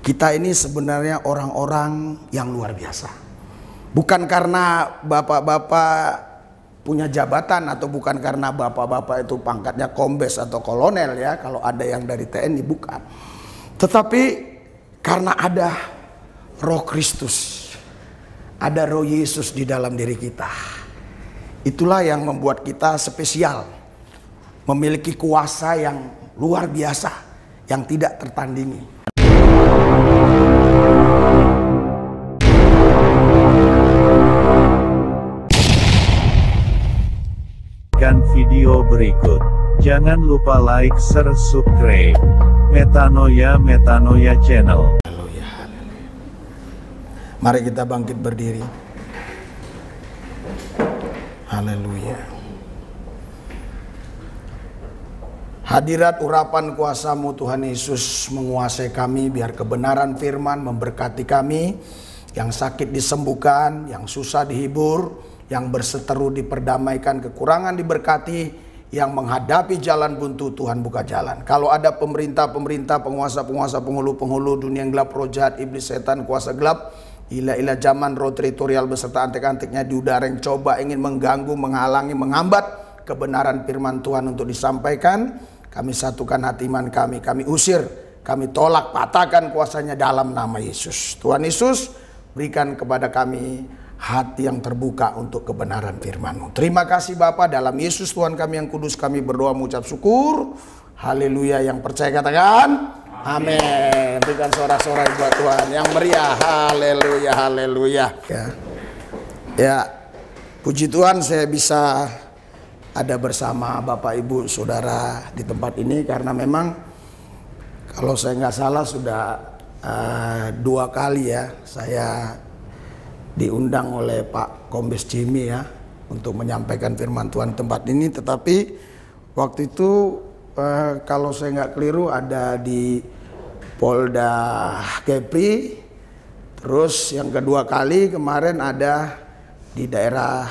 Kita ini sebenarnya orang-orang yang luar biasa. Bukan karena bapak-bapak punya jabatan atau bukan karena bapak-bapak itu pangkatnya kombes atau kolonel ya, kalau ada yang dari TNI, bukan. Tetapi karena ada Roh Kristus, ada Roh Yesus di dalam diri kita. Itulah yang membuat kita spesial, memiliki kuasa yang luar biasa, yang tidak tertandingi. Video berikut. Jangan lupa like, share, subscribe. Metanoia Channel. Haleluya. Mari kita bangkit berdiri. Haleluya. Hadirat urapan kuasa-Mu Tuhan Yesus menguasai kami, biar kebenaran firman memberkati kami. Yang sakit disembuhkan, yang susah dihibur, yang berseteru diperdamaikan, kekurangan diberkati, yang menghadapi jalan buntu Tuhan buka jalan. Kalau ada pemerintah-pemerintah, penguasa-penguasa, penghulu-penghulu, dunia yang gelap, roh jahat, iblis, setan, kuasa gelap, ilah-ilah zaman, roh teritorial beserta antek-anteknya di udara yang coba ingin mengganggu, menghalangi, menghambat kebenaran firman Tuhan untuk disampaikan, kami satukan hati iman kami usir, kami tolak, patahkan kuasanya dalam nama Yesus. Tuhan Yesus, berikan kepada kami hati yang terbuka untuk kebenaran firman-Mu. Terima kasih Bapa, dalam Yesus Tuhan kami yang kudus kami berdoa mengucap syukur. Haleluya. Yang percaya katakan amin. Berikan sorak-sorai buat Tuhan yang meriah. Haleluya, haleluya. Ya, puji Tuhan saya bisa ada bersama Bapak Ibu Saudara di tempat ini, karena memang kalau saya nggak salah sudah 2 kali ya saya diundang oleh Pak Kombes Jimmy ya untuk menyampaikan firman Tuhan di tempat ini. Tetapi waktu itu kalau saya nggak keliru ada di Polda Kepri. Terus yang kedua kali kemarin ada di daerah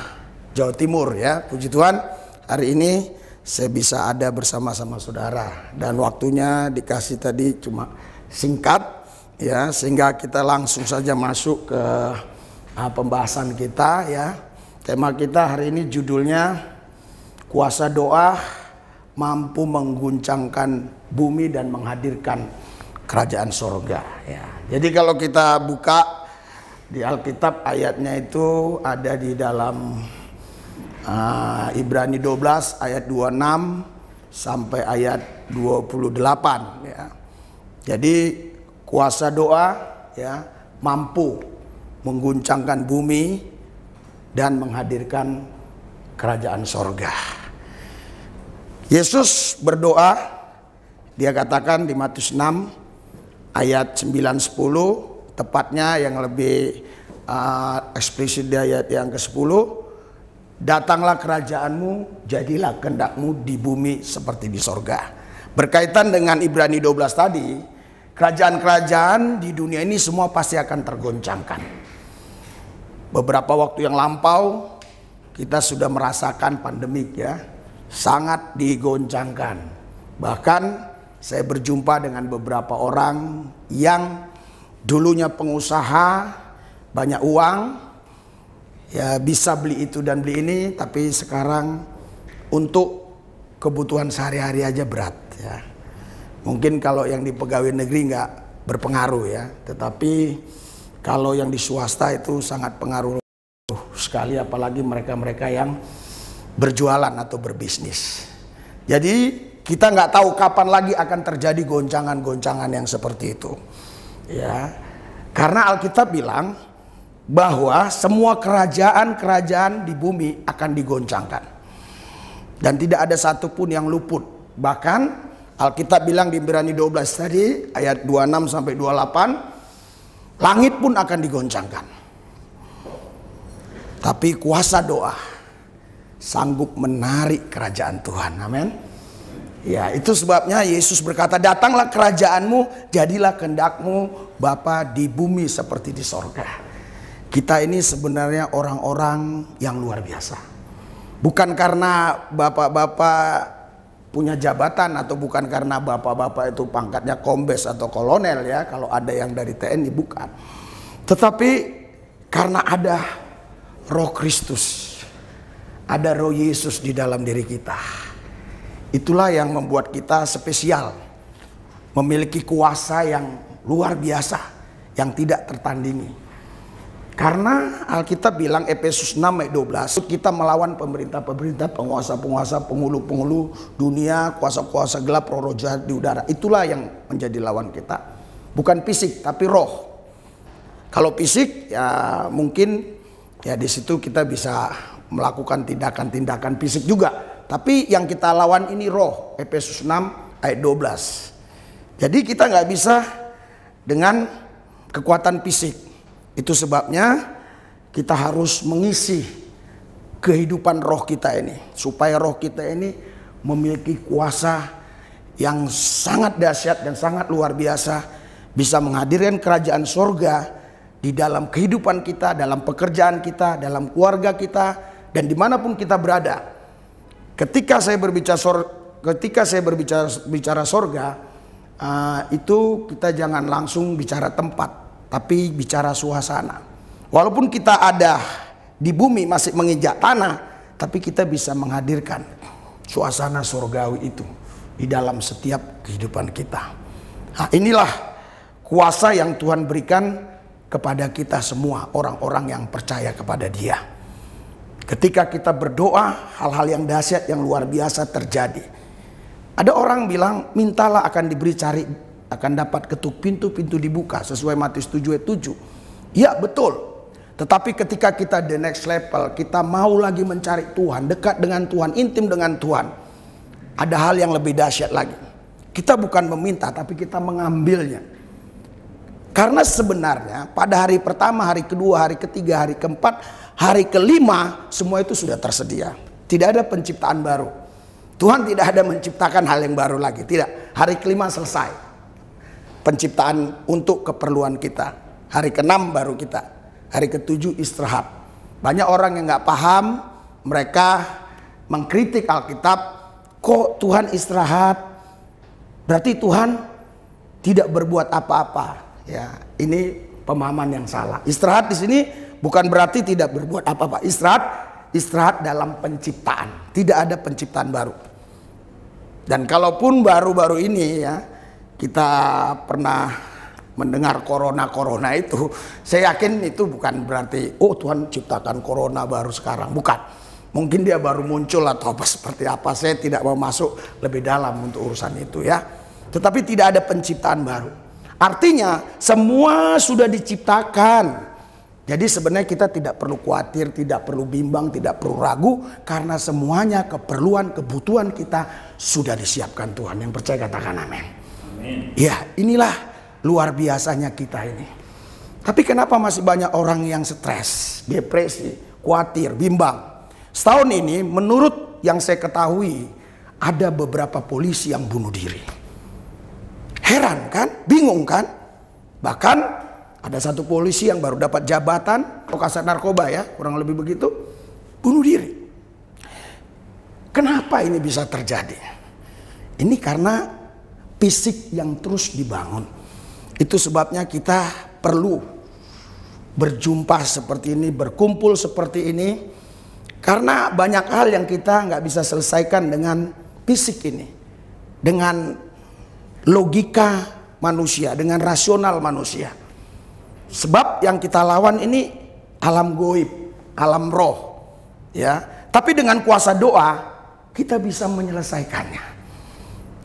Jawa Timur ya. Puji Tuhan, hari ini saya bisa ada bersama-sama saudara, dan waktunya dikasih tadi cuma singkat ya, sehingga kita langsung saja masuk ke pembahasan kita ya. Tema kita hari ini judulnya kuasa doa mampu mengguncangkan bumi dan menghadirkan kerajaan sorga ya. Jadi kalau kita buka di Alkitab, ayatnya itu ada di dalam Ibrani 12 ayat 26 sampai ayat 28 ya. Jadi kuasa doa ya mampu mengguncangkan bumi dan menghadirkan kerajaan sorga. Yesus berdoa, dia katakan di Matius 6 ayat 9-10, tepatnya yang lebih eksplisit di ayat yang ke-10, datanglah kerajaanmu, jadilah kehendak-Mu di bumi seperti di sorga. Berkaitan dengan Ibrani 12 tadi, kerajaan-kerajaan di dunia ini semua pasti akan tergoncangkan. Beberapa waktu yang lampau kita sudah merasakan pandemik ya, sangat digoncangkan. Bahkan saya berjumpa dengan beberapa orang yang dulunya pengusaha, banyak uang, ya bisa beli itu dan beli ini, tapi sekarang untuk kebutuhan sehari-hari aja berat ya. Mungkin kalau yang di pegawai negeri nggak berpengaruh ya, tetapi kalau yang di swasta itu sangat pengaruh sekali, apalagi mereka-mereka yang berjualan atau berbisnis. Jadi kita nggak tahu kapan lagi akan terjadi goncangan-goncangan yang seperti itu. Ya, karena Alkitab bilang bahwa semua kerajaan-kerajaan di bumi akan digoncangkan. Dan tidak ada satupun yang luput. Bahkan Alkitab bilang di Ibrani 12 tadi ayat 26 sampai 28, langit pun akan digoncangkan. Tapi kuasa doa sanggup menarik kerajaan Tuhan. Amin. Ya, itu sebabnya Yesus berkata, datanglah kerajaan-Mu, jadilah kehendak-Mu Bapa di bumi seperti di sorga. Kita ini sebenarnya orang-orang yang luar biasa. Bukan karena bapak-bapak punya jabatan atau bukan karena bapak-bapak itu pangkatnya kombes atau kolonel ya, kalau ada yang dari TNI bukan. Tetapi karena ada Roh Kristus, ada Roh Yesus di dalam diri kita. Itulah yang membuat kita spesial, memiliki kuasa yang luar biasa, yang tidak tertandingi. Karena Alkitab bilang Efesus 6 ayat 12, kita melawan pemerintah-pemerintah, penguasa-penguasa, penghulu-penghulu dunia, kuasa-kuasa gelap, roh-roh jahat di udara. Itulah yang menjadi lawan kita. Bukan fisik tapi roh. Kalau fisik ya mungkin ya di situ kita bisa melakukan tindakan-tindakan fisik juga. Tapi yang kita lawan ini roh. Efesus 6 ayat 12. Jadi kita nggak bisa dengan kekuatan fisik. Itu sebabnya kita harus mengisi kehidupan roh kita ini. Supaya roh kita ini memiliki kuasa yang sangat dahsyat dan sangat luar biasa. Bisa menghadirkan kerajaan sorga di dalam kehidupan kita, dalam pekerjaan kita, dalam keluarga kita, dan dimanapun kita berada. Ketika saya berbicara sorga, itu kita jangan langsung bicara tempat, tapi bicara suasana. Walaupun kita ada di bumi masih menginjak tanah, tapi kita bisa menghadirkan suasana surgawi itu di dalam setiap kehidupan kita. Nah, inilah kuasa yang Tuhan berikan kepada kita semua, orang-orang yang percaya kepada Dia. Ketika kita berdoa, hal-hal yang dahsyat yang luar biasa terjadi. Ada orang bilang, mintalah akan diberi, cari akan dapat, ketuk pintu-pintu dibuka, sesuai Matius 7 ayat 7. Ya betul. Tetapi ketika kita the next level, kita mau lagi mencari Tuhan, dekat dengan Tuhan, intim dengan Tuhan, ada hal yang lebih dahsyat lagi. Kita bukan meminta, tapi kita mengambilnya. Karena sebenarnya pada hari pertama, hari kedua, hari ketiga, hari keempat, hari kelima, semua itu sudah tersedia. Tidak ada penciptaan baru. Tuhan tidak ada menciptakan hal yang baru lagi. Tidak. Hari kelima selesai penciptaan untuk keperluan kita. Hari ke-6 baru kita. Hari ke-7 istirahat. Banyak orang yang nggak paham, mereka mengkritik Alkitab. Kok Tuhan istirahat? Berarti Tuhan tidak berbuat apa-apa. Ya, ini pemahaman yang salah. Istirahat di sini bukan berarti tidak berbuat apa-apa. Istirahat dalam penciptaan. Tidak ada penciptaan baru. Dan kalaupun baru-baru ini ya, kita pernah mendengar corona itu, saya yakin itu bukan berarti oh Tuhan ciptakan corona baru sekarang, bukan. Mungkin dia baru muncul atau apa seperti apa, saya tidak mau masuk lebih dalam untuk urusan itu ya. Tetapi tidak ada penciptaan baru. Artinya semua sudah diciptakan. Jadi sebenarnya kita tidak perlu khawatir, tidak perlu bimbang, tidak perlu ragu, karena semuanya keperluan, kebutuhan kita sudah disiapkan Tuhan. Yang percaya katakan amin. Ya, inilah luar biasanya kita ini. Tapi kenapa masih banyak orang yang stres, depresi, khawatir, bimbang? Setahun ini menurut yang saya ketahui ada beberapa polisi yang bunuh diri. Heran kan? Bingung kan? Bahkan ada satu polisi yang baru dapat jabatan, kasat narkoba ya, kurang lebih begitu, bunuh diri. Kenapa ini bisa terjadi? Ini karena fisik yang terus dibangun. Itu sebabnya kita perlu berjumpa seperti ini, berkumpul seperti ini. Karena banyak hal yang kita nggak bisa selesaikan dengan fisik ini. Dengan logika manusia, dengan rasional manusia. Sebab yang kita lawan ini alam goib, alam roh. Ya, tapi dengan kuasa doa kita bisa menyelesaikannya.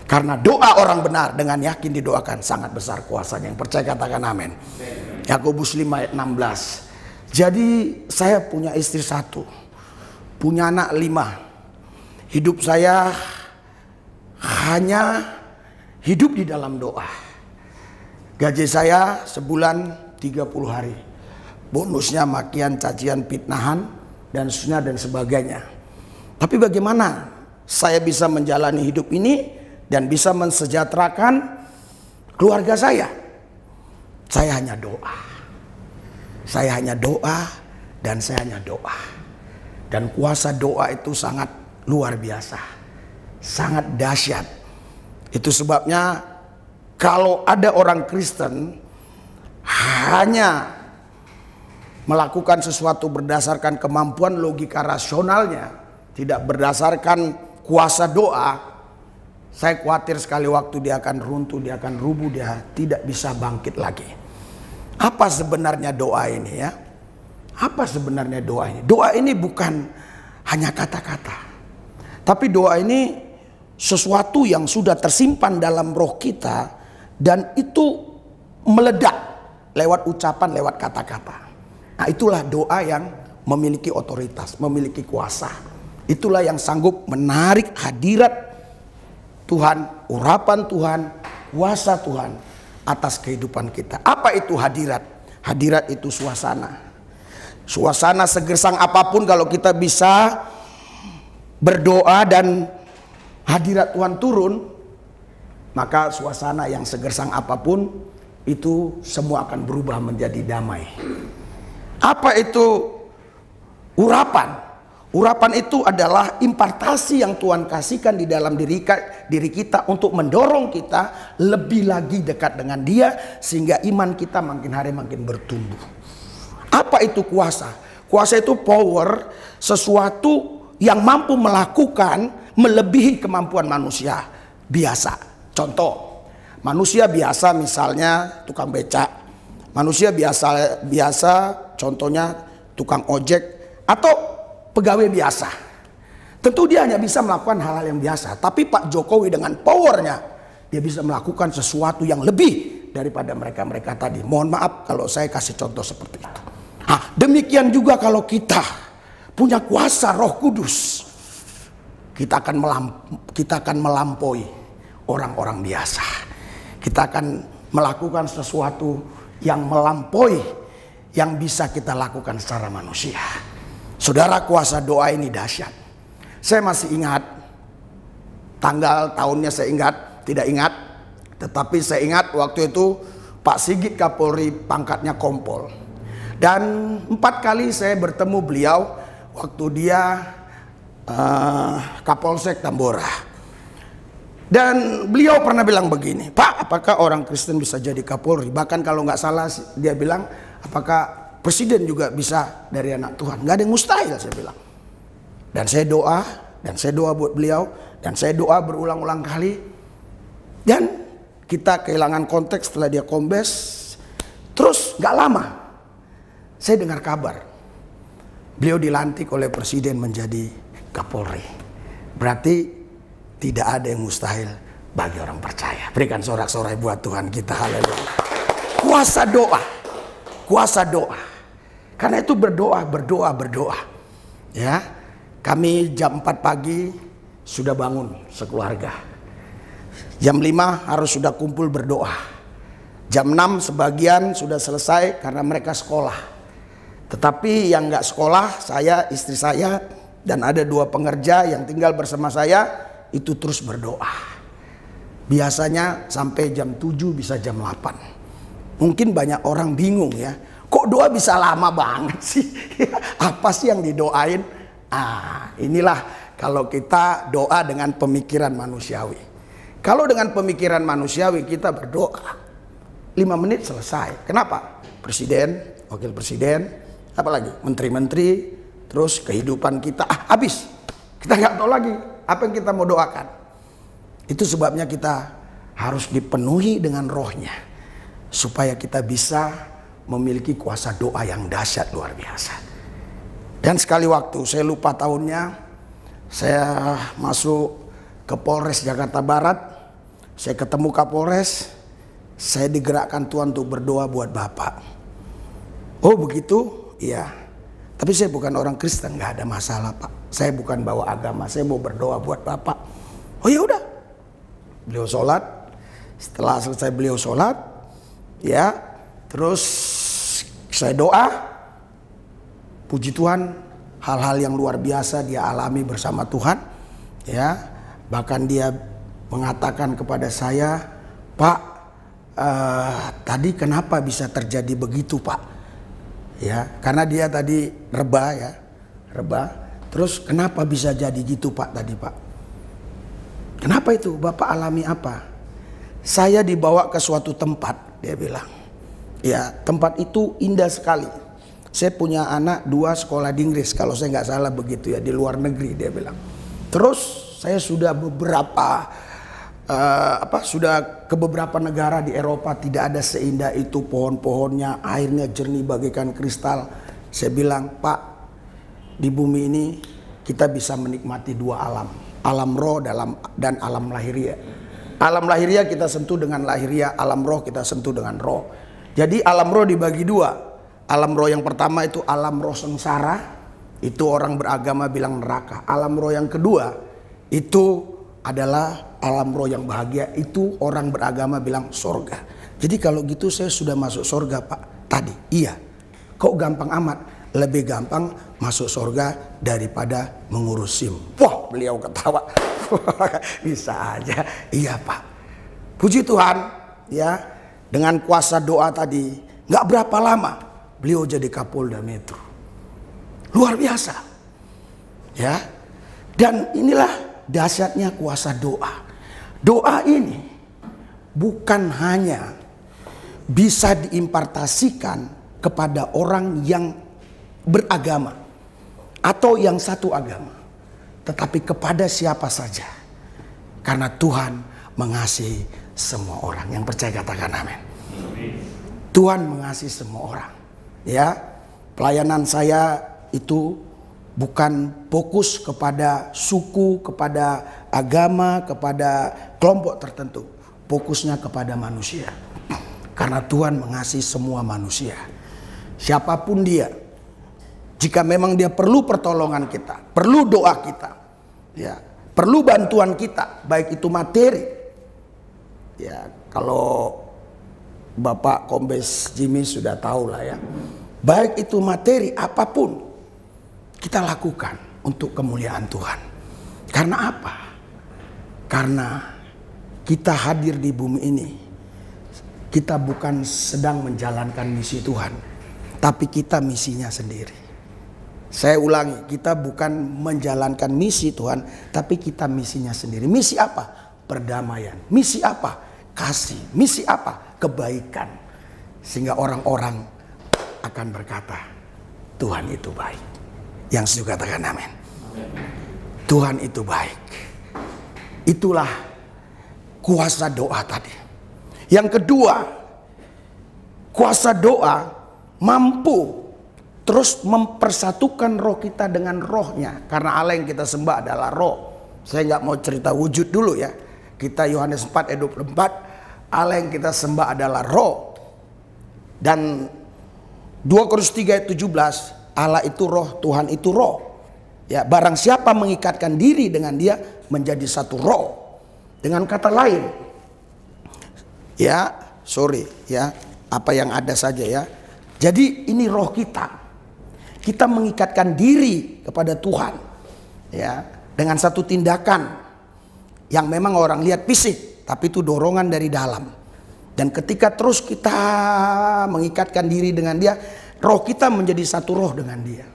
Karena doa orang benar dengan yakin didoakan sangat besar kuasanya. Yang percaya katakan amin. Yakobus 5 ayat 16. Jadi saya punya istri 1, punya anak 5. Hidup saya hanya hidup di dalam doa. Gaji saya sebulan 30 hari. Bonusnya makian, cacian, fitnahan, dan sebagainya. Tapi bagaimana saya bisa menjalani hidup ini dan bisa mensejahterakan keluarga saya? Saya hanya doa. Saya hanya doa dan saya hanya doa. Dan kuasa doa itu sangat luar biasa. sangat dahsyat. Itu sebabnya kalau ada orang Kristen hanya melakukan sesuatu berdasarkan kemampuan logika rasionalnya, tidak berdasarkan kuasa doa, saya khawatir sekali waktu dia akan runtuh, dia akan rubuh, dia tidak bisa bangkit lagi. Apa sebenarnya doa ini ya? Apa sebenarnya doa ini? Doa ini bukan hanya kata-kata, tapi doa ini sesuatu yang sudah tersimpan dalam roh kita dan itu meledak lewat ucapan, lewat kata-kata. Nah, itulah doa yang memiliki otoritas, memiliki kuasa. Itulah yang sanggup menarik hadirat Tuhan, urapan Tuhan, kuasa Tuhan atas kehidupan kita. Apa itu hadirat? Hadirat itu suasana. Suasana segersang apapun kalau kita bisa berdoa dan hadirat Tuhan turun, maka suasana yang segersang apapun itu semua akan berubah menjadi damai. Apa itu urapan? Urapan itu adalah impartasi yang Tuhan kasihkan di dalam diri kita untuk mendorong kita lebih lagi dekat dengan Dia sehingga iman kita makin hari makin bertumbuh. Apa itu kuasa? Kuasa itu power, sesuatu yang mampu melakukan melebihi kemampuan manusia biasa. Contoh, manusia biasa misalnya tukang becak, manusia biasa contohnya tukang ojek atau pegawai biasa. Tentu dia hanya bisa melakukan hal-hal yang biasa. Tapi Pak Jokowi dengan powernya, dia bisa melakukan sesuatu yang lebih daripada mereka-mereka tadi. Mohon maaf kalau saya kasih contoh seperti itu. Nah, demikian juga kalau kita punya kuasa Roh Kudus, kita akan melampaui orang-orang biasa. Kita akan melakukan sesuatu yang melampaui yang bisa kita lakukan secara manusia. Saudara, kuasa doa ini dahsyat. Saya masih ingat tanggal, tahunnya saya tidak ingat, tetapi saya ingat waktu itu Pak Sigit Kapolri pangkatnya Kompol. Dan 4 kali saya bertemu beliau waktu dia Kapolsek Tambora. Dan beliau pernah bilang begini, Pak, apakah orang Kristen bisa jadi Kapolri? Bahkan kalau nggak salah dia bilang, apakah presiden juga bisa dari anak Tuhan? Nggak ada yang mustahil, saya bilang. Dan saya doa buat beliau, dan saya doa berulang-ulang kali. Dan kita kehilangan konteks setelah dia kombes. Terus nggak lama, saya dengar kabar beliau dilantik oleh presiden menjadi Kapolri. Berarti tidak ada yang mustahil bagi orang percaya. Berikan sorak-sorai buat Tuhan kita. Haleluya. Kuasa doa. Kuasa doa. Karena itu berdoa. Ya. Kami jam 4 pagi sudah bangun sekeluarga. Jam 5 harus sudah kumpul berdoa. Jam 6 sebagian sudah selesai karena mereka sekolah. Tetapi yang nggak sekolah, saya, istri saya, dan ada 2 pengerja yang tinggal bersama saya, itu terus berdoa. Biasanya sampai jam 7 bisa jam 8. Mungkin banyak orang bingung ya, kok doa bisa lama banget sih? Apa sih yang didoain? Inilah kalau kita doa dengan pemikiran manusiawi. Kalau dengan pemikiran manusiawi kita berdoa 5 menit selesai. Kenapa? Presiden, wakil presiden, apalagi menteri-menteri, terus kehidupan kita habis. Kita nggak tahu lagi apa yang kita mau doakan. Itu sebabnya kita harus dipenuhi dengan rohnya, supaya kita bisa memiliki kuasa doa yang dahsyat luar biasa. Dan sekali waktu, saya lupa tahunnya, saya masuk ke Polres Jakarta Barat, saya ketemu Kapolres, saya digerakkan Tuhan untuk berdoa buat Bapak. Oh begitu? Iya. Tapi saya bukan orang Kristen, nggak ada masalah Pak. Saya bukan bawa agama, saya mau berdoa buat Bapak. Oh ya udah. Beliau sholat. Setelah selesai beliau sholat, ya, terus saya doa. Puji Tuhan, hal-hal yang luar biasa dia alami bersama Tuhan. Ya, bahkan dia mengatakan kepada saya, Pak, tadi kenapa bisa terjadi begitu Pak? Ya, karena dia tadi reba. Terus kenapa bisa jadi gitu Pak tadi Pak? Kenapa itu? Bapak alami apa? Saya dibawa ke suatu tempat, dia bilang. Ya, tempat itu indah sekali. Saya punya anak 2 sekolah di Inggris, kalau saya nggak salah begitu ya, di luar negeri, dia bilang. Terus saya sudah sudah ke beberapa negara di Eropa, tidak ada seindah itu, pohon-pohonnya, airnya jernih bagaikan kristal. Saya bilang, Pak, di bumi ini kita bisa menikmati 2 alam, alam roh dan alam lahiria. Alam lahiria kita sentuh dengan lahiria, alam roh kita sentuh dengan roh. Jadi alam roh dibagi 2. Alam roh yang pertama itu alam roh sengsara, itu orang beragama bilang neraka. Alam roh yang kedua itu adalah alam roh yang bahagia, itu orang beragama bilang sorga. Jadi kalau gitu saya sudah masuk sorga, Pak. Tadi, iya. Kok gampang amat? Lebih gampang masuk sorga daripada mengurus SIM. Wah, beliau ketawa. Bisa aja. Iya, Pak. Puji Tuhan, ya. Dengan kuasa doa tadi, nggak berapa lama beliau jadi Kapolda Metro. Luar biasa. Ya. Dan inilah dahsyatnya kuasa doa. Doa ini bukan hanya bisa diimpartasikan kepada orang yang beragama atau yang satu agama, tetapi kepada siapa saja. Karena Tuhan mengasihi semua orang. Yang percaya katakan amin. Tuhan mengasihi semua orang. Ya, pelayanan saya itu bukan fokus kepada suku, kepada agama, kepada kelompok tertentu. Fokusnya kepada manusia. Karena Tuhan mengasihi semua manusia. Siapapun dia. Jika memang dia perlu pertolongan kita, perlu doa kita, ya, perlu bantuan kita, baik itu materi. Ya, kalau Bapak Kombes Jimmy sudah tahu lah ya. Baik itu materi apapun kita lakukan untuk kemuliaan Tuhan. Karena apa? Karena kita hadir di bumi ini, kita bukan sedang menjalankan misi Tuhan, tapi kita misinya sendiri. Saya ulangi, kita bukan menjalankan misi Tuhan, tapi kita misinya sendiri. Misi apa? Perdamaian. Misi apa? Kasih. Misi apa? Kebaikan. Sehingga orang-orang akan berkata, Tuhan itu baik. Yang setuju katakan amin. Tuhan itu baik. Itulah kuasa doa tadi. Yang kedua, kuasa doa mampu terus mempersatukan roh kita dengan rohnya. Karena Allah yang kita sembah adalah roh. Saya nggak mau cerita wujud dulu ya. Kita Yohanes 4 ayat 24. Allah yang kita sembah adalah roh. Dan 2 Korintus 3 ayat 17. Allah itu roh, Tuhan itu roh. Ya, barang siapa mengikatkan diri dengan dia menjadi satu roh. Dengan kata lain, ya, apa yang ada saja ya. Jadi ini roh kita. Kita mengikatkan diri kepada Tuhan, ya, dengan satu tindakan yang memang orang lihat fisik, tapi itu dorongan dari dalam. Dan ketika terus kita mengikatkan diri dengan dia, roh kita menjadi satu roh dengan dia.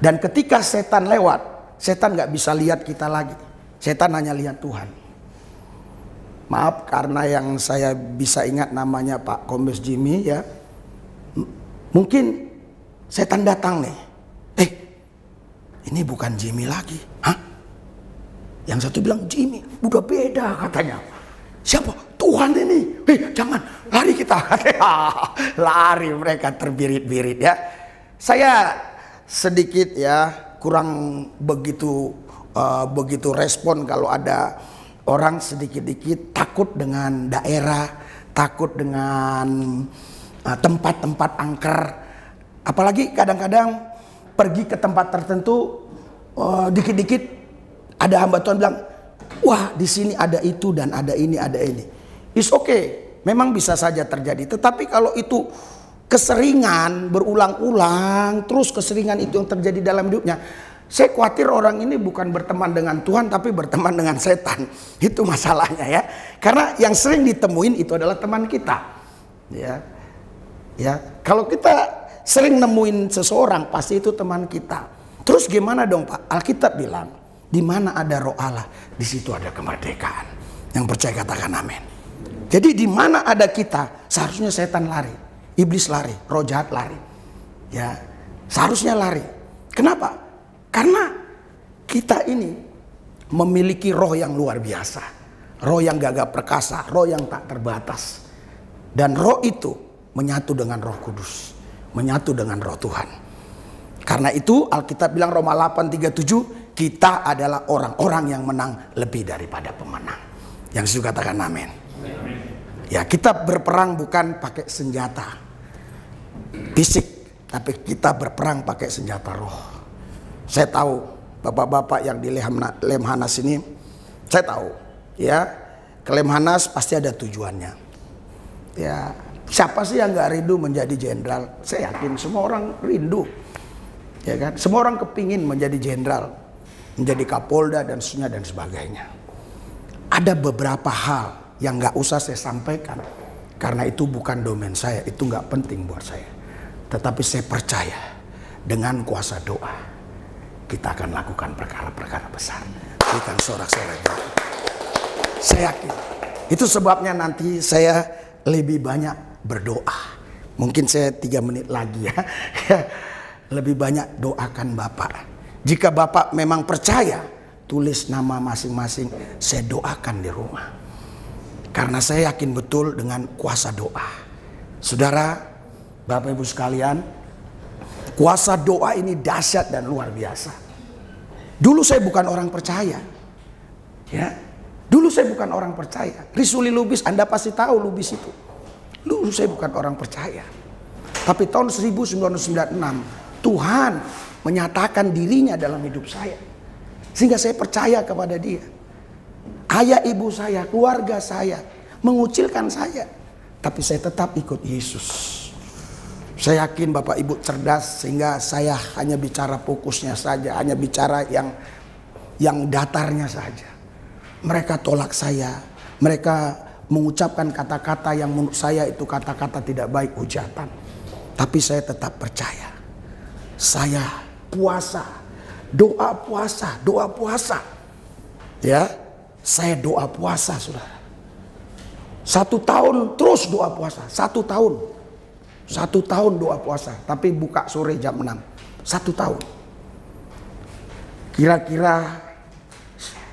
Dan ketika setan lewat, setan nggak bisa lihat kita lagi. Setan hanya lihat Tuhan. Maaf karena yang saya bisa ingat namanya Pak Kombes Jimmy ya. Mungkin setan datang nih. Ini bukan Jimmy lagi. Hah? Yang satu bilang Jimmy, udah beda katanya. Siapa? Tuhan ini. Jangan, lari kita. Lari mereka terbirit-birit ya. Saya sedikit ya kurang begitu respon kalau ada orang sedikit-dikit takut dengan daerah, takut dengan tempat-tempat angker. Apalagi kadang-kadang pergi ke tempat tertentu, dikit-dikit ada hamba Tuhan bilang, wah di sini ada itu dan ada ini, ada ini. It's okay, memang bisa saja terjadi. Tetapi kalau itu keseringan, berulang-ulang, terus keseringan itu yang terjadi dalam hidupnya, saya khawatir orang ini bukan berteman dengan Tuhan tapi berteman dengan setan. Itu masalahnya ya. Karena yang sering ditemuin itu adalah teman kita. Ya. Kalau kita sering nemuin seseorang pasti itu teman kita. Terus gimana dong Pak? Alkitab bilang Di mana ada roh Allah, di situ ada kemerdekaan. Yang percaya katakan amin. Jadi di mana ada kita, seharusnya setan lari, iblis lari, roh jahat lari. Ya, seharusnya lari. Kenapa? Karena kita ini memiliki roh yang luar biasa, roh yang gagah perkasa, roh yang tak terbatas. Dan roh itu menyatu dengan Roh Kudus, menyatu dengan roh Tuhan. Karena itu Alkitab bilang Roma 8:37, kita adalah orang-orang yang menang lebih daripada pemenang. Yang suka katakan amin. Ya, kita berperang bukan pakai senjata fisik, tapi kita berperang pakai senjata roh. Saya tahu bapak-bapak yang di Lemhanas ini, saya tahu ya, ke Lemhanas pasti ada tujuannya. Ya, siapa sih yang nggak rindu menjadi jenderal? Saya yakin semua orang rindu. Ya kan? Semua orang kepingin menjadi jenderal, menjadi kapolda dan seterusnya dan sebagainya. Ada beberapa hal yang nggak usah saya sampaikan karena itu bukan domain saya, itu nggak penting buat saya. Tetapi saya percaya dengan kuasa doa kita akan lakukan perkara-perkara besar. Bukan sorak-sorai. Saya yakin. Itu sebabnya nanti saya lebih banyak berdoa. Mungkin saya 3 menit lagi ya. Lebih banyak doakan Bapak. Jika Bapak memang percaya, tulis nama masing-masing, saya doakan di rumah. Karena saya yakin betul dengan kuasa doa. Saudara, Bapak Ibu sekalian, kuasa doa ini dahsyat dan luar biasa. Dulu saya bukan orang percaya. Ya. Dulu saya bukan orang percaya. Risuli Lubis, Anda pasti tahu Lubis itu. Dulu saya bukan orang percaya. Tapi tahun 1996 Tuhan menyatakan dirinya dalam hidup saya. Sehingga saya percaya kepada dia. Ayah ibu saya, keluarga saya mengucilkan saya. Tapi saya tetap ikut Yesus. Saya yakin Bapak Ibu cerdas sehingga saya hanya bicara fokusnya saja. Hanya bicara yang datarnya saja. Mereka tolak saya. Mereka mengucapkan kata-kata yang menurut saya itu kata-kata tidak baik, hujatan. Tapi saya tetap percaya. Saya puasa, doa puasa. Ya, saya doa puasa, saudara. 1 tahun terus doa puasa, 1 tahun. 1 tahun doa puasa, tapi buka sore jam 6. 1 tahun. Kira-kira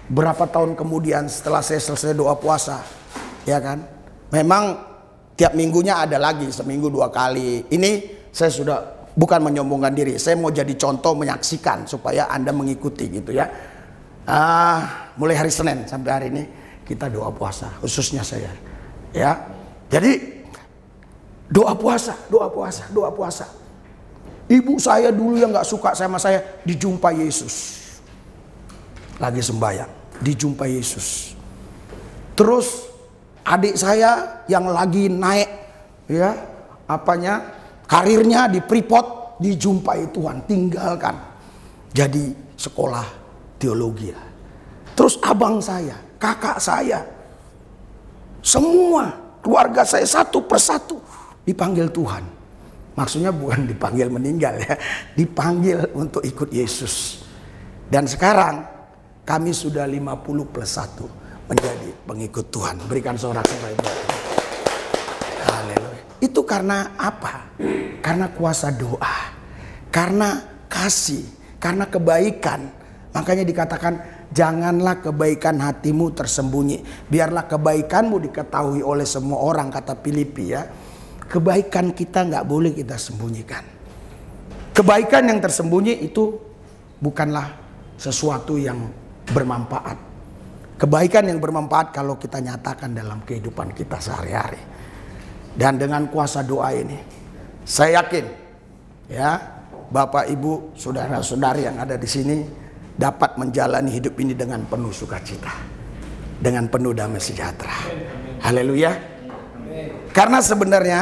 berapa tahun kemudian setelah saya selesai doa puasa, ya kan? Memang tiap minggunya ada lagi, seminggu 2 kali. Ini saya sudah bukan menyombongkan diri, saya mau jadi contoh menyaksikan supaya Anda mengikuti gitu ya. Mulai hari Senin sampai hari ini kita doa puasa, khususnya saya. Ya, jadi doa puasa. Ibu saya dulu yang nggak suka sama saya dijumpai Yesus. Lagi sembahyang, dijumpai Yesus. Terus adik saya yang lagi naik, ya, karirnya di Freeport, dijumpai Tuhan, tinggalkan. Jadi sekolah teologi. Terus abang saya, kakak saya, semua keluarga saya satu persatu dipanggil Tuhan. Maksudnya bukan dipanggil meninggal ya, dipanggil untuk ikut Yesus. Dan sekarang kami sudah 50+1 menjadi pengikut Tuhan. Berikan sorak-sorai. Haleluya. Itu karena apa? Karena kuasa doa, karena kasih, karena kebaikan. Makanya dikatakan janganlah kebaikan hatimu tersembunyi, biarlah kebaikanmu diketahui oleh semua orang, kata Filipi ya. Kebaikan kita nggak boleh kita sembunyikan. Kebaikan yang tersembunyi itu bukanlah sesuatu yang bermanfaat. Kebaikan yang bermanfaat kalau kita nyatakan dalam kehidupan kita sehari-hari. Dan dengan kuasa doa ini, saya yakin ya, Bapak Ibu, saudara-saudari yang ada di sini dapat menjalani hidup ini dengan penuh sukacita, dengan penuh damai sejahtera. Haleluya. Karena sebenarnya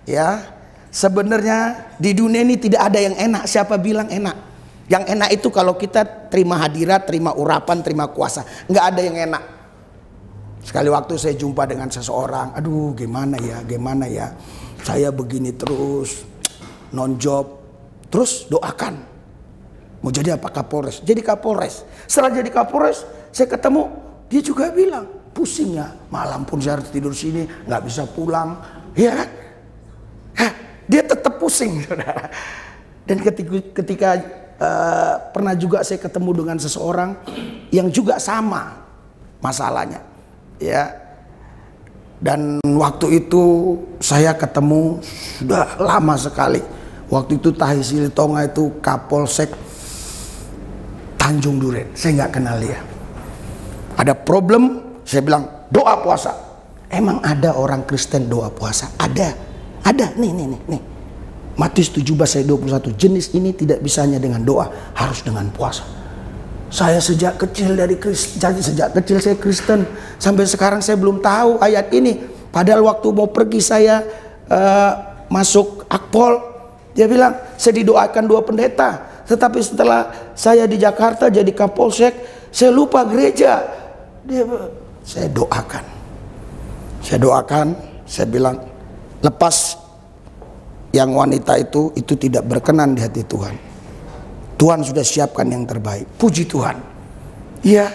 ya, sebenarnya di dunia ini tidak ada yang enak. Siapa bilang enak? Yang enak itu kalau kita terima hadirat, terima urapan, terima kuasa. Nggak ada yang enak. Sekali waktu saya jumpa dengan seseorang, aduh gimana ya, saya begini terus, non job, terus doakan. Mau jadi apa? Kapolres. Jadi Kapolres. Setelah jadi Kapolres, saya ketemu, dia juga bilang, pusingnya malam pun saya harus tidur sini, nggak bisa pulang, ya kan? Dia tetap pusing, saudara. Dan ketika pernah juga saya ketemu dengan seseorang yang juga sama masalahnya, ya. Dan waktu itu saya ketemu sudah lama sekali. Waktu itu Tahi Silitonga itu Kapolsek Tanjung Duren, saya nggak kenal dia. Ada problem, saya bilang doa puasa. Emang ada orang Kristen doa puasa? Ada. Nih. Matius 17 ayat 21. Jenis ini tidak bisa hanya dengan doa, harus dengan puasa. Saya sejak kecil sejak kecil saya Kristen, sampai sekarang saya belum tahu ayat ini. Padahal waktu mau pergi saya masuk Akpol, dia bilang saya didoakan 2 pendeta. Tetapi setelah saya di Jakarta jadi Kapolsek, saya lupa gereja. Saya doakan, saya bilang lepas yang wanita itu tidak berkenan di hati Tuhan. Tuhan sudah siapkan yang terbaik. Puji Tuhan. Ya,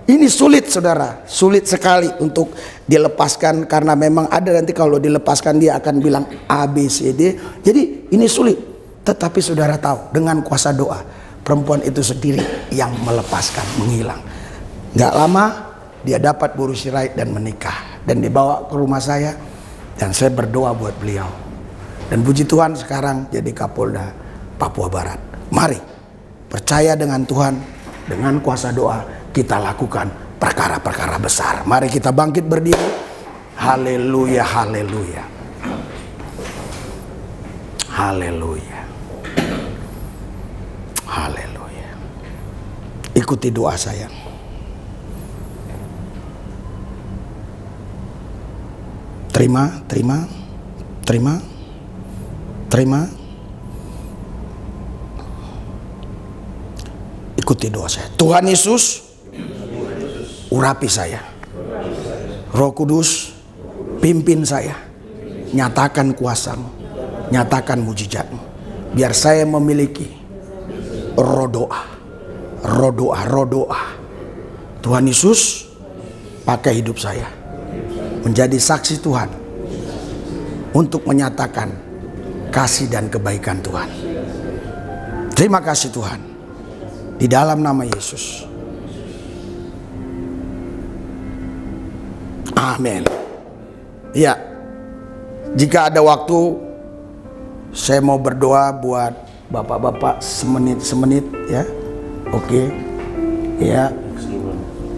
ini sulit saudara, sulit sekali untuk dilepaskan, karena memang ada nanti kalau dilepaskan dia akan bilang A, B, C, D. Jadi ini sulit. Tetapi saudara tahu, dengan kuasa doa, perempuan itu sendiri yang melepaskan, menghilang. Gak lama dia dapat berusi sirait dan menikah, dan dibawa ke rumah saya, dan saya berdoa buat beliau. Dan puji Tuhan sekarang jadi Kapolda Papua Barat. Mari percaya dengan Tuhan, dengan kuasa doa kita lakukan perkara-perkara besar. Mari kita bangkit berdiri. Haleluya, haleluya, haleluya, haleluya. Ikuti doa saya. Terima. Ikuti doa saya. Tuhan Yesus, urapi saya. Roh Kudus, pimpin saya. Nyatakan kuasa-Mu, nyatakan mujizat-Mu. Biar saya memiliki roh doa. Tuhan Yesus, pakai hidup saya menjadi saksi Tuhan untuk menyatakan kasih dan kebaikan Tuhan. Terima kasih Tuhan. Di dalam nama Yesus. Amin. Ya, jika ada waktu, saya mau berdoa buat bapak-bapak semenit ya. Oke. Ya.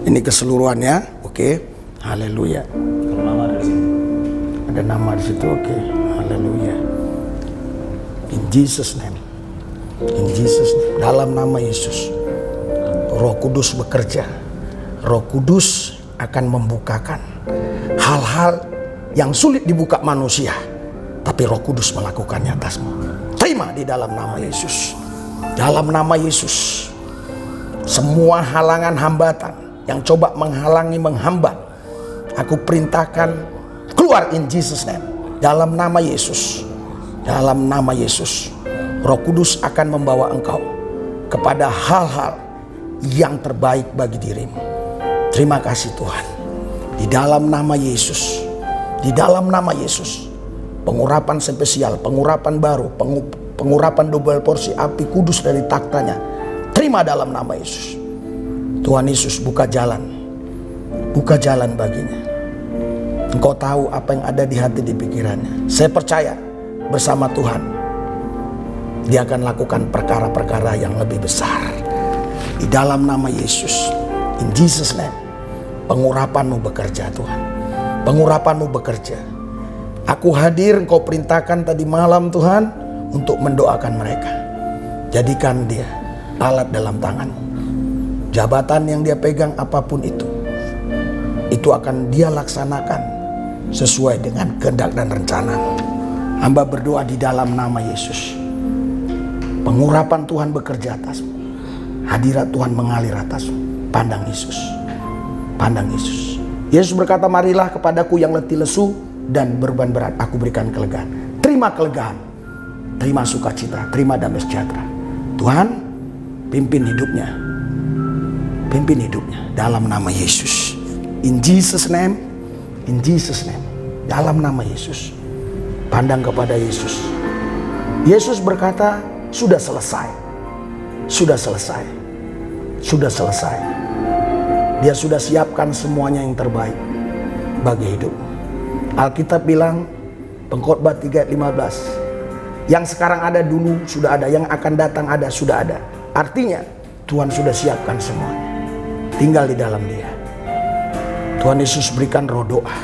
Ini keseluruhannya. Oke. Haleluya. Ada nama di situ. Oke. Haleluya. In Jesus name. In Jesus name. Dalam nama Yesus. Roh Kudus bekerja. Roh Kudus akan membukakan hal-hal yang sulit dibuka manusia, tapi Roh Kudus melakukannya atasmu. Terima di dalam nama Yesus. Dalam nama Yesus. Semua halangan hambatan yang coba menghalangi, menghambat, aku perintahkan keluar in Jesus name. Dalam nama Yesus. Dalam nama Yesus. Roh Kudus akan membawa engkau kepada hal-hal yang terbaik bagi dirimu. Terima kasih Tuhan. Di dalam nama Yesus. Di dalam nama Yesus. Pengurapan spesial, pengurapan baru, pengurapan double porsi api kudus dari taktanya. Terima dalam nama Yesus. Tuhan Yesus buka jalan. Buka jalan baginya. Engkau tahu apa yang ada di hati, di pikirannya. Saya percaya bersama Tuhan, Dia akan lakukan perkara-perkara yang lebih besar. Di dalam nama Yesus. In Jesus name. Pengurapan-Mu bekerja Tuhan. Pengurapan-Mu bekerja. Aku hadir, Engkau perintahkan tadi malam Tuhan, untuk mendoakan mereka. Jadikan dia alat dalam tangan-Mu. Jabatan yang dia pegang apapun itu akan dia laksanakan sesuai dengan kehendak dan rencana-Mu. Hamba berdoa di dalam nama Yesus. Pengurapan Tuhan bekerja atasmu. Hadirat Tuhan mengalir atasmu. Pandang Yesus. Pandang Yesus. Yesus berkata, marilah kepadaku yang letih lesu dan beban berat, aku berikan kelegaan. Terima kelegaan. Terima sukacita. Terima damai sejahtera. Tuhan, Pimpin hidupnya. Pimpin hidupnya dalam nama Yesus. In Jesus name. In Jesus name. Dalam nama Yesus. Pandang kepada Yesus. Yesus berkata, sudah selesai. Sudah selesai. Sudah selesai. Dia sudah siapkan semuanya yang terbaik bagi hidup. Alkitab bilang, Pengkhotbah 3 ayat 15, yang sekarang ada dulu sudah ada, yang akan datang ada, sudah ada. Artinya Tuhan sudah siapkan semuanya. Tinggal di dalam Dia. Tuhan Yesus berikan roh doa.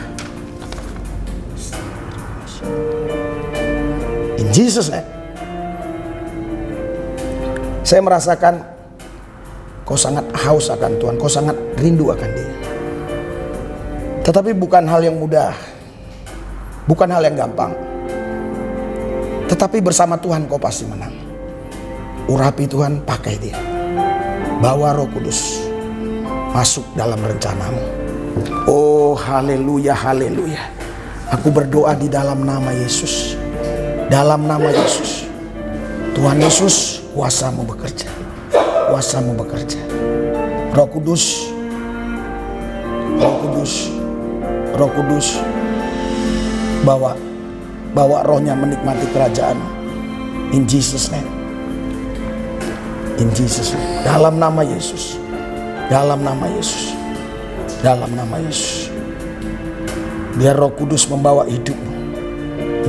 In Jesus name. Saya merasakan kau sangat haus akan Tuhan, kau sangat rindu akan Dia. Tetapi bukan hal yang mudah, bukan hal yang gampang. Tetapi bersama Tuhan kau pasti menang. Urapi Tuhan, pakai Dia. Bawa Roh Kudus masuk dalam rencanamu. Oh haleluya, haleluya. Aku berdoa di dalam nama Yesus. Dalam nama Yesus. Tuhan Yesus, kuasa-Mu bekerja. Kuasa-Mu bekerja. Roh Kudus, Roh Kudus, Roh Kudus, bawa rohnya menikmati kerajaan. In Jesus name. In Jesus name. Dalam nama Yesus. Dalam nama Yesus. Dalam nama Yesus. Biar Roh Kudus membawa hidupmu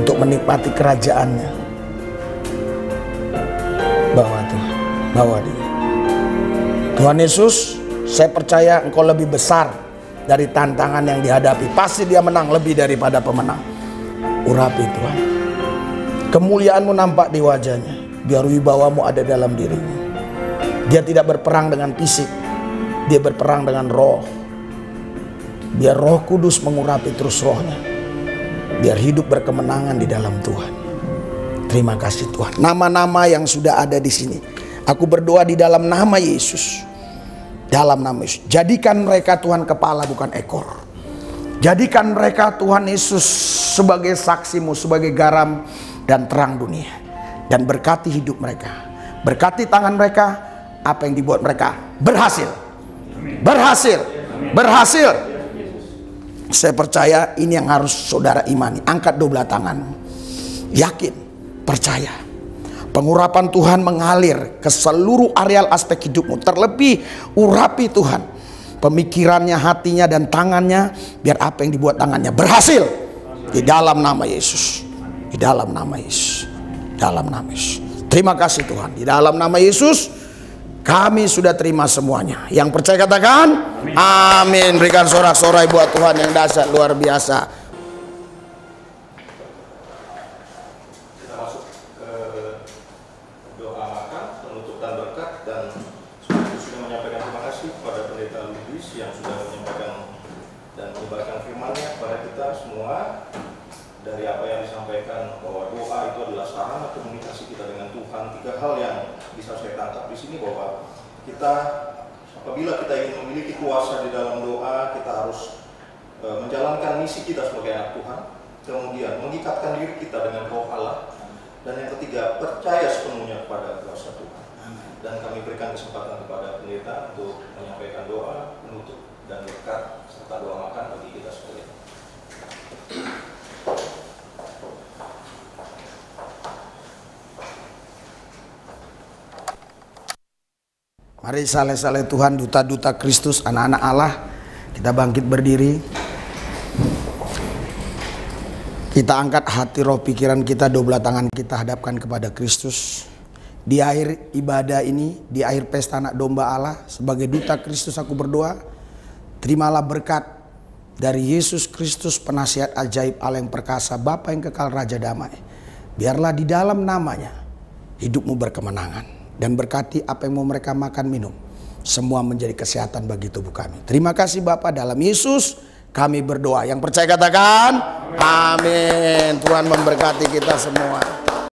untuk menikmati kerajaannya. Bawa Tuhan, bawa Dia. Tuhan Yesus, saya percaya Engkau lebih besar dari tantangan yang dihadapi. Pasti Dia menang lebih daripada pemenang. Urapi Tuhan. Kemuliaan-Mu nampak di wajahnya. Biar wibawa-Mu ada dalam dirinya. Dia tidak berperang dengan fisik. Dia berperang dengan roh. Biar Roh Kudus mengurapi terus rohnya. Biar hidup berkemenangan di dalam Tuhan. Terima kasih Tuhan. Nama-nama yang sudah ada di sini, aku berdoa di dalam nama Yesus. Dalam nama Yesus. Jadikan mereka Tuhan kepala bukan ekor. Jadikan mereka Tuhan Yesus sebagai saksi-Mu, sebagai garam dan terang dunia. Dan berkati hidup mereka. Berkati tangan mereka. Apa yang dibuat mereka berhasil. Berhasil. Berhasil. Saya percaya ini yang harus saudara imani. Angkat dua tanganmu. Yakin. Percaya. Pengurapan Tuhan mengalir ke seluruh areal aspek hidupmu. Terlebih urapi Tuhan pemikirannya, hatinya, dan tangannya. Biar apa yang dibuat tangannya berhasil. Di dalam nama Yesus. Di dalam nama Yesus. Dalam nama Yesus. Terima kasih Tuhan. Di dalam nama Yesus kami sudah terima semuanya. Yang percaya katakan amin. Berikan sorak-sorai buat Tuhan yang dahsyat luar biasa. Apabila kita ingin memiliki kuasa di dalam doa, kita harus menjalankan misi kita sebagai anak Tuhan. Kemudian mengikatkan diri kita dengan Roh Allah. Dan yang ketiga, percaya sepenuhnya kepada kuasa Tuhan. Dan kami berikan kesempatan kepada pendeta untuk menyampaikan doa, penutup, dan berkat serta doa makan bagi kita sekalian. Mari saleh-saleh Tuhan, duta-duta Kristus, anak-anak Allah, kita bangkit berdiri. Kita angkat hati, roh, pikiran kita, dua belah tangan kita hadapkan kepada Kristus. Di akhir ibadah ini, di akhir pesta anak domba Allah, sebagai duta Kristus aku berdoa, terimalah berkat dari Yesus Kristus, penasihat ajaib Allah yang perkasa, Bapa yang kekal, Raja damai. Biarlah di dalam namanya hidupmu berkemenangan. Dan berkati apa yang mau mereka makan minum. Semua menjadi kesehatan bagi tubuh kami. Terima kasih Bapa, dalam Yesus kami berdoa. Yang percaya katakan amin. Tuhan memberkati kita semua.